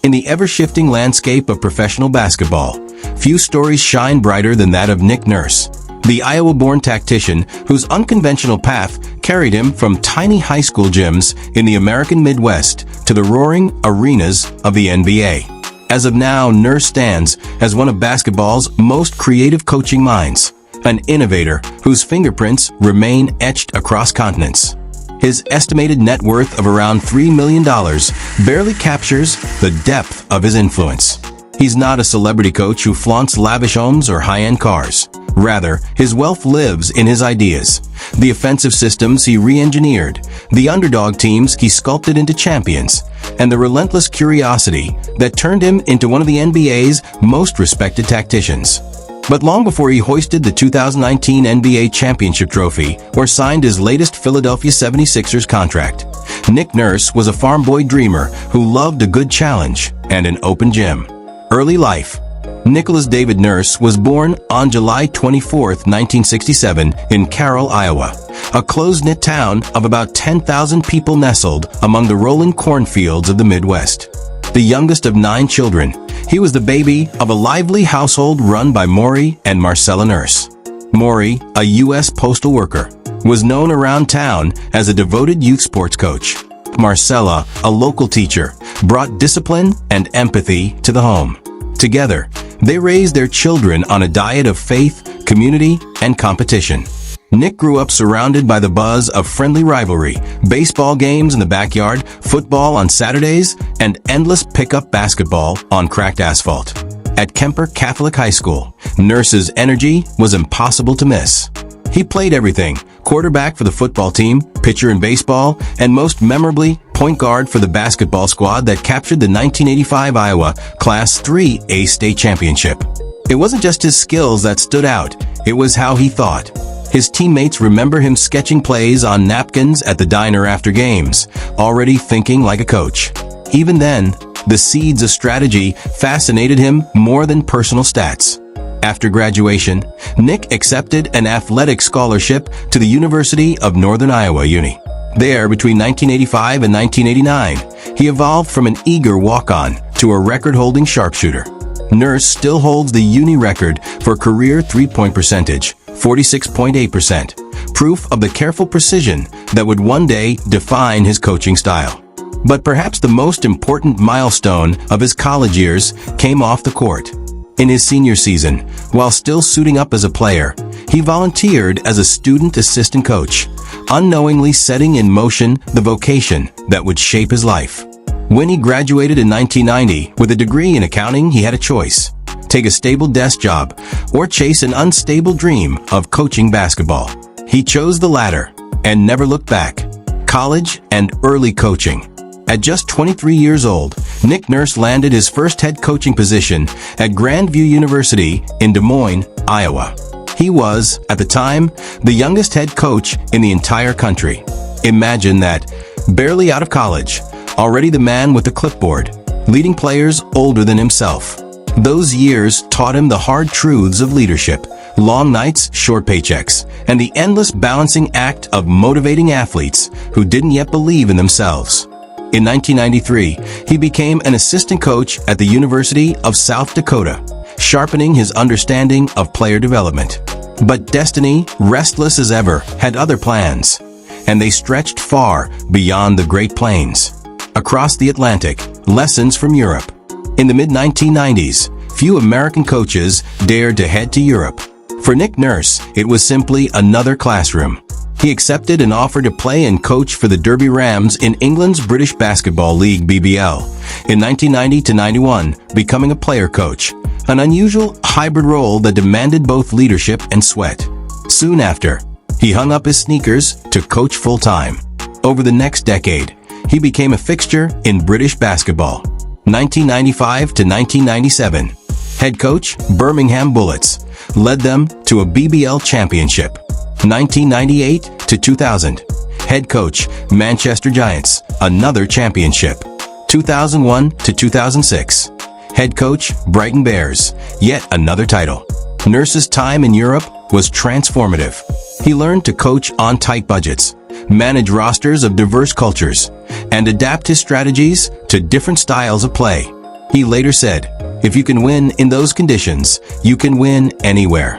In the ever-shifting landscape of professional basketball, few stories shine brighter than that of Nick Nurse, the Iowa-born tactician whose unconventional path carried him from tiny high school gyms in the American Midwest to the roaring arenas of the NBA. As of now, Nurse stands as one of basketball's most creative coaching minds, an innovator whose fingerprints remain etched across continents. His estimated net worth of around $3 million barely captures the depth of his influence. He's not a celebrity coach who flaunts lavish homes or high-end cars. Rather, his wealth lives in his ideas, the offensive systems he re-engineered, the underdog teams he sculpted into champions, and the relentless curiosity that turned him into one of the NBA's most respected tacticians. But long before he hoisted the 2019 NBA championship trophy or signed his latest Philadelphia 76ers contract, Nick Nurse was a farm boy dreamer who loved a good challenge and an open gym. Early life. Nicholas David Nurse was born on July 24, 1967 in Carroll, Iowa, a close-knit town of about 10,000 people nestled among the rolling cornfields of the Midwest. The youngest of 9 children, he was the baby of a lively household run by Maury and Marcella Nurse. Maury, a U.S. postal worker, was known around town as a devoted youth sports coach. Marcella, a local teacher, brought discipline and empathy to the home. Together, they raised their children on a diet of faith, community, and competition. Nick grew up surrounded by the buzz of friendly rivalry, baseball games in the backyard, football on Saturdays, and endless pickup basketball on cracked asphalt. At Kemper Catholic High School, Nurse's energy was impossible to miss. He played everything: quarterback for the football team, pitcher in baseball, and most memorably, point guard for the basketball squad that captured the 1985 Iowa Class 3A state championship. It wasn't just his skills that stood out, it was how he thought. His teammates remember him sketching plays on napkins at the diner after games, already thinking like a coach. Even then, the seeds of strategy fascinated him more than personal stats. After graduation, Nick accepted an athletic scholarship to the University of Northern Iowa Uni. There, between 1985 and 1989, he evolved from an eager walk-on to a record-holding sharpshooter. Nurse still holds the Uni record for career three-point percentage, 46.8%, proof of the careful precision that would one day define his coaching style. But perhaps the most important milestone of his college years came off the court. In his senior season, while still suiting up as a player, he volunteered as a student assistant coach, unknowingly setting in motion the vocation that would shape his life. When he graduated in 1990 with a degree in accounting, he had a choice: take a stable desk job or chase an unstable dream of coaching basketball. He chose the latter and never looked back. College and early coaching. At just 23 years old, Nick Nurse landed his first head coaching position at Grandview University in Des Moines, Iowa. He was, at the time, the youngest head coach in the entire country. Imagine that, barely out of college, already the man with the clipboard, leading players older than himself. Those years taught him the hard truths of leadership, long nights, short paychecks, and the endless balancing act of motivating athletes who didn't yet believe in themselves. In 1993, he became an assistant coach at the University of South Dakota, sharpening his understanding of player development. But destiny, restless as ever, had other plans, and they stretched far beyond the Great Plains. Across the Atlantic, lessons from Europe. In the mid-1990s, few American coaches dared to head to Europe. For Nick Nurse, it was simply another classroom. He accepted an offer to play and coach for the Derby Rams in England's British Basketball League (BBL) in 1990-91, becoming a player coach, an unusual hybrid role that demanded both leadership and sweat. Soon after, he hung up his sneakers to coach full-time. Over the next decade, he became a fixture in British basketball. 1995 to 1997, head coach, Birmingham Bullets, led them to a BBL championship. 1998 to 2000, head coach, Manchester Giants, another championship. 2001 to 2006, head coach, Brighton Bears, yet another title. Nurse's time in Europe was transformative. He learned to coach on tight budgets, manage rosters of diverse cultures, and adapt his strategies to different styles of play. He later said, "If you can win in those conditions, you can win anywhere."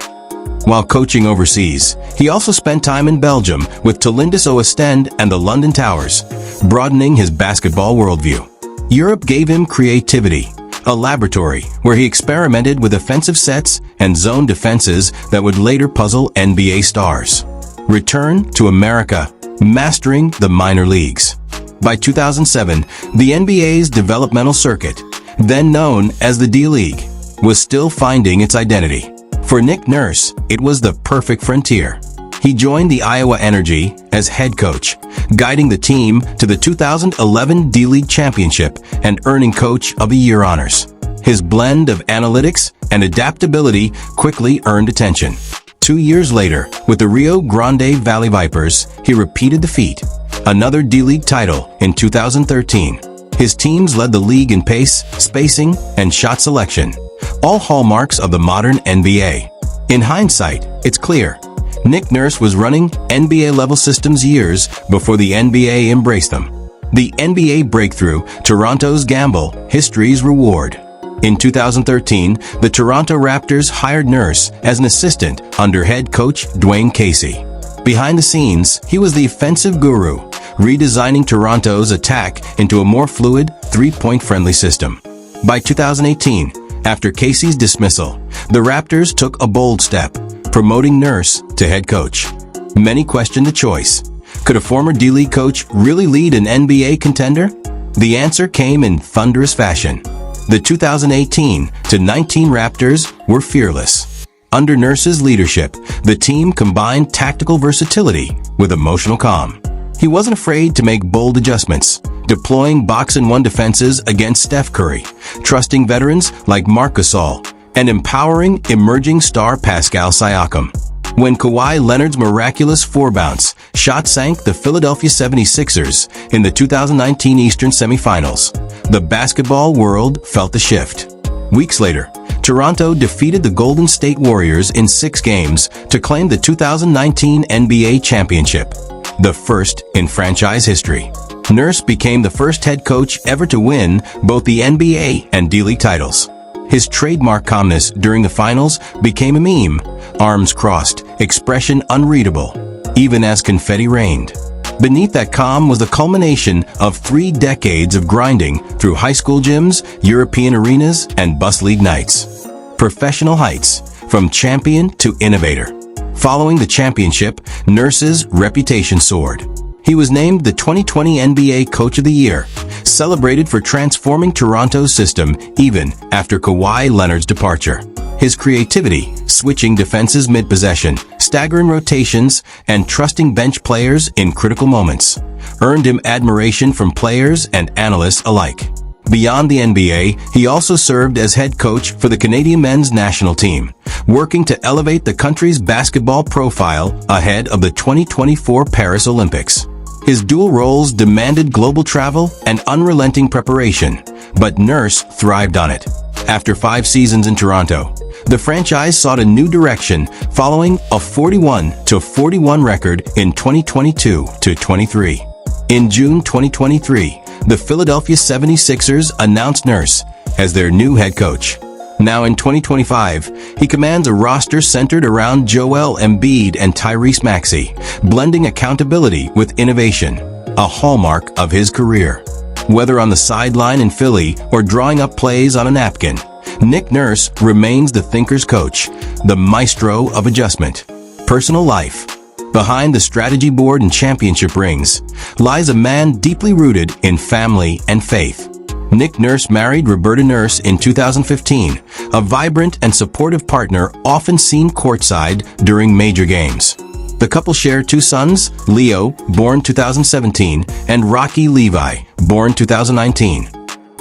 While coaching overseas, he also spent time in Belgium with Talindus Oostende and the London Towers, broadening his basketball worldview. Europe gave him creativity, a laboratory where he experimented with offensive sets and zone defenses that would later puzzle NBA stars. Return to America, mastering the minor leagues. By 2007, the NBA's developmental circuit, then known as the D-League, was still finding its identity. For Nick Nurse, it was the perfect frontier. He joined the Iowa Energy as head coach, guiding the team to the 2011 D-League championship and earning Coach of the Year honors. His blend of analytics and adaptability quickly earned attention. 2 years later, with the Rio Grande Valley Vipers, he repeated the feat, another D-League title in 2013. His teams led the league in pace, spacing, and shot selection, all hallmarks of the modern NBA. In hindsight, it's clear, Nick Nurse was running NBA-level systems years before the NBA embraced them. The NBA breakthrough, Toronto's gamble, history's reward. In 2013, the Toronto Raptors hired Nurse as an assistant under head coach Dwayne Casey. Behind the scenes, he was the offensive guru, redesigning Toronto's attack into a more fluid, three-point friendly system. By 2018, after Casey's dismissal, the Raptors took a bold step, promoting Nurse to head coach. Many questioned the choice. Could a former D-League coach really lead an NBA contender? The answer came in thunderous fashion. The 2018-19 Raptors were fearless. Under Nurse's leadership, the team combined tactical versatility with emotional calm. He wasn't afraid to make bold adjustments, deploying box-and-one defenses against Steph Curry, trusting veterans like Marc Gasol, and empowering emerging star Pascal Siakam. When Kawhi Leonard's miraculous four-bounce shot sank the Philadelphia 76ers in the 2019 Eastern Semifinals, the basketball world felt the shift. Weeks later, Toronto defeated the Golden State Warriors in 6 games to claim the 2019 NBA championship, the first in franchise history. Nurse became the first head coach ever to win both the NBA and D-League titles. His trademark calmness during the finals became a meme, arms crossed, expression unreadable, even as confetti rained. Beneath that calm was the culmination of 3 decades of grinding through high school gyms, European arenas, and bus league nights. Professional heights, from champion to innovator. Following the championship, Nurse's reputation soared. He was named the 2020 NBA Coach of the Year, celebrated for transforming Toronto's system even after Kawhi Leonard's departure. His creativity, switching defenses mid-possession, staggering rotations, and trusting bench players in critical moments, earned him admiration from players and analysts alike. Beyond the NBA, he also served as head coach for the Canadian men's national team, working to elevate the country's basketball profile ahead of the 2024 Paris Olympics. His dual roles demanded global travel and unrelenting preparation, but Nurse thrived on it. After 5 seasons in Toronto, the franchise sought a new direction following a 41-41 record in 2022-23. In June 2023, the Philadelphia 76ers announced Nurse as their new head coach. Now in 2025, he commands a roster centered around Joel Embiid and Tyrese Maxey, blending accountability with innovation, a hallmark of his career. Whether on the sideline in Philly or drawing up plays on a napkin, Nick Nurse remains the thinker's coach, the maestro of adjustment. Personal life. Behind the strategy board and championship rings lies a man deeply rooted in family and faith. Nick Nurse married Roberta Nurse in 2015, a vibrant and supportive partner often seen courtside during major games. The couple share 2 sons, Leo, born 2017, and Rocky Levi, born 2019.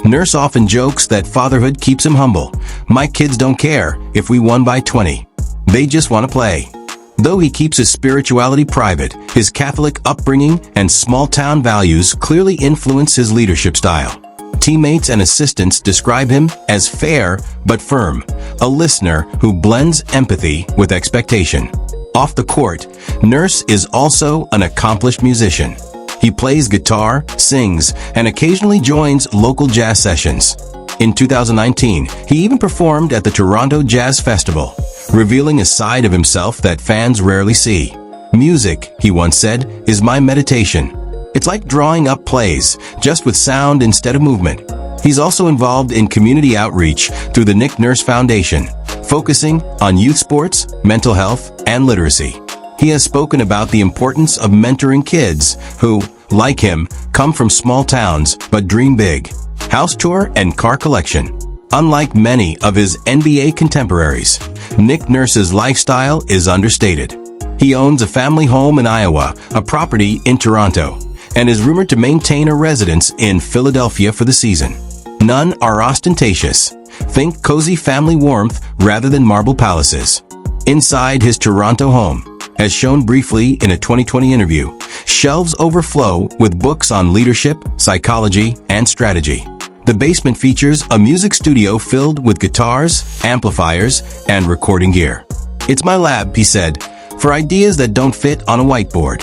Nurse often jokes that fatherhood keeps him humble. "My kids don't care if we won by 20. They just want to play." Though he keeps his spirituality private, his Catholic upbringing and small-town values clearly influence his leadership style. Teammates and assistants describe him as fair but firm, a listener who blends empathy with expectation. Off the court, Nurse is also an accomplished musician. He plays guitar, sings, and occasionally joins local jazz sessions. In 2019, he even performed at the Toronto Jazz Festival, revealing a side of himself that fans rarely see. "Music," he once said, "is my meditation. It's like drawing up plays, just with sound instead of movement." He's also involved in community outreach through the Nick Nurse Foundation, focusing on youth sports, mental health, and literacy. He has spoken about the importance of mentoring kids who, like him, come from small towns but dream big. House tour and car collection. Unlike many of his NBA contemporaries, Nick Nurse's lifestyle is understated. He owns a family home in Iowa, a property in Toronto, and is rumored to maintain a residence in Philadelphia for the season. None are ostentatious. Think cozy family warmth rather than marble palaces. Inside his Toronto home, as shown briefly in a 2020 interview, shelves overflow with books on leadership, psychology, and strategy. The basement features a music studio filled with guitars, amplifiers, and recording gear. "It's my lab," he said, "for ideas that don't fit on a whiteboard."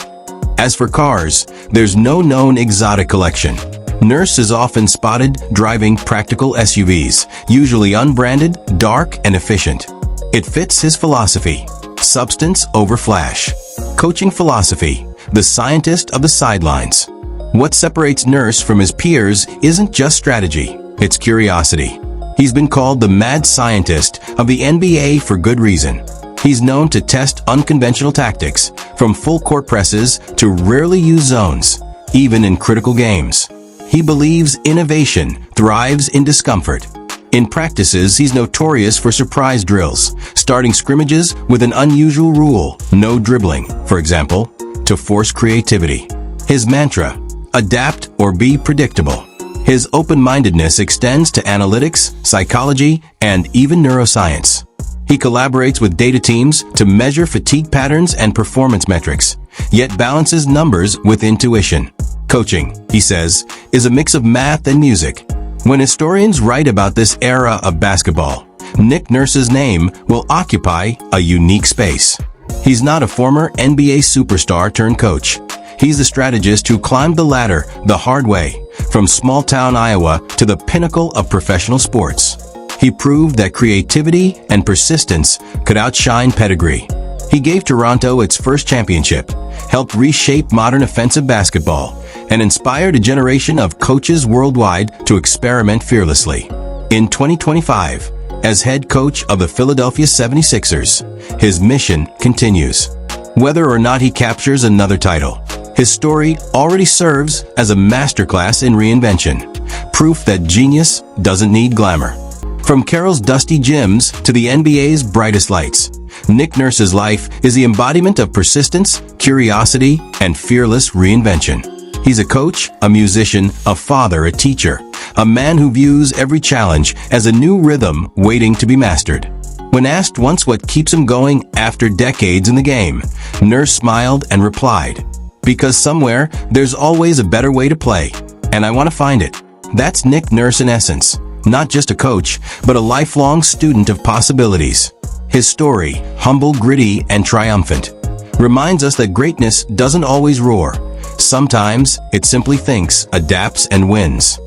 As for cars, there's no known exotic collection. Nurse is often spotted driving practical SUVs, usually unbranded, dark, and efficient. It fits his philosophy: substance over flash. Coaching philosophy, the scientist of the sidelines. What separates Nurse from his peers isn't just strategy, it's curiosity. He's been called the mad scientist of the NBA for good reason. He's known to test unconventional tactics, from full-court presses to rarely used zones, even in critical games. He believes innovation thrives in discomfort. In practices, he's notorious for surprise drills, starting scrimmages with an unusual rule, no dribbling, for example, to force creativity. His mantra: adapt or be predictable. His open-mindedness extends to analytics, psychology, and even neuroscience. He collaborates with data teams to measure fatigue patterns and performance metrics, yet balances numbers with intuition. Coaching, he says, is a mix of math and music. When historians write about this era of basketball, Nick Nurse's name will occupy a unique space. He's not a former NBA superstar turned coach. He's the strategist who climbed the ladder the hard way, from small-town Iowa to the pinnacle of professional sports. He proved that creativity and persistence could outshine pedigree. He gave Toronto its first championship, helped reshape modern offensive basketball, and inspired a generation of coaches worldwide to experiment fearlessly. In 2025, as head coach of the Philadelphia 76ers, his mission continues. Whether or not he captures another title, his story already serves as a masterclass in reinvention, proof that genius doesn't need glamour. From Carroll's dusty gyms to the NBA's brightest lights, Nick Nurse's life is the embodiment of persistence, curiosity, and fearless reinvention. He's a coach, a musician, a father, a teacher, a man who views every challenge as a new rhythm waiting to be mastered. When asked once what keeps him going after decades in the game, Nurse smiled and replied, "Because somewhere, there's always a better way to play, and I want to find it." That's Nick Nurse in essence, not just a coach, but a lifelong student of possibilities. His story, humble, gritty, and triumphant, reminds us that greatness doesn't always roar. Sometimes, it simply thinks, adapts, and wins.